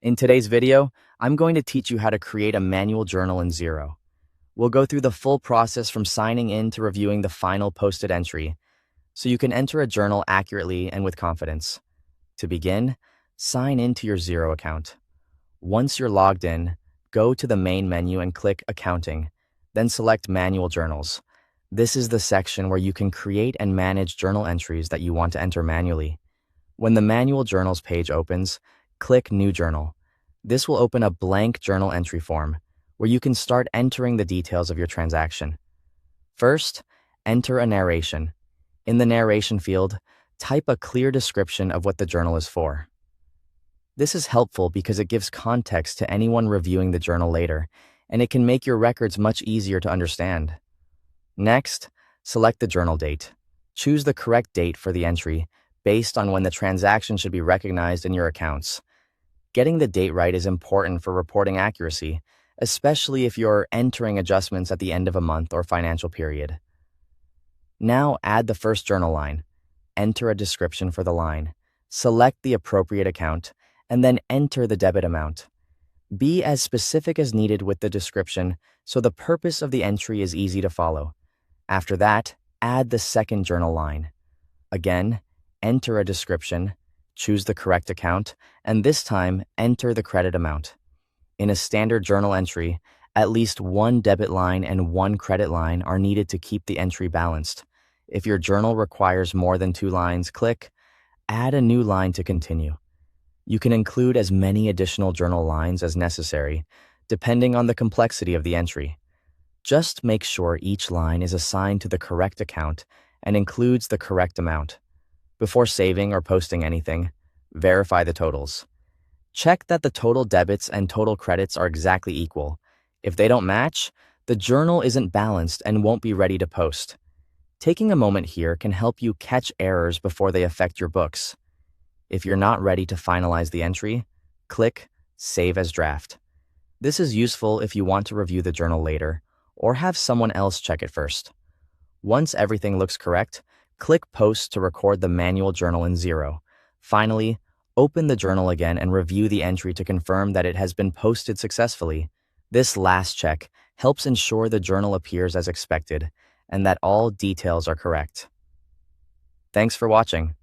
In today's video, I'm going to teach you how to create a manual journal in Xero. We'll go through the full process from signing in to reviewing the final posted entry, so you can enter a journal accurately and with confidence. To begin, sign into your Xero account. Once you're logged in, go to the main menu and click Accounting, then select Manual Journals. This is the section where you can create and manage journal entries that you want to enter manually. When the Manual Journals page opens, click New Journal. This will open a blank journal entry form where you can start entering the details of your transaction. First, enter a narration. In the narration field, type a clear description of what the journal is for. This is helpful because it gives context to anyone reviewing the journal later, and it can make your records much easier to understand. Next, select the journal date. Choose the correct date for the entry based on when the transaction should be recognized in your accounts. Getting the date right is important for reporting accuracy, especially if you're entering adjustments at the end of a month or financial period. Now add the first journal line. Enter a description for the line. Select the appropriate account, and then enter the debit amount. Be as specific as needed with the description so the purpose of the entry is easy to follow. After that, add the second journal line. Again, enter a description, choose the correct account, and this time enter the credit amount. In a standard journal entry, at least one debit line and one credit line are needed to keep the entry balanced. If your journal requires more than 2 lines, click Add a new line to continue. You can include as many additional journal lines as necessary, depending on the complexity of the entry. Just make sure each line is assigned to the correct account and includes the correct amount. Before saving or posting anything, verify the totals. Check that the total debits and total credits are exactly equal. If they don't match, the journal isn't balanced and won't be ready to post. Taking a moment here can help you catch errors before they affect your books. If you're not ready to finalize the entry, click Save as Draft. This is useful if you want to review the journal later or have someone else check it first. Once everything looks correct, click Post to record the manual journal in Xero. Finally, open the journal again and review the entry to confirm that it has been posted successfully. This last check helps ensure the journal appears as expected and that all details are correct. Thanks for watching.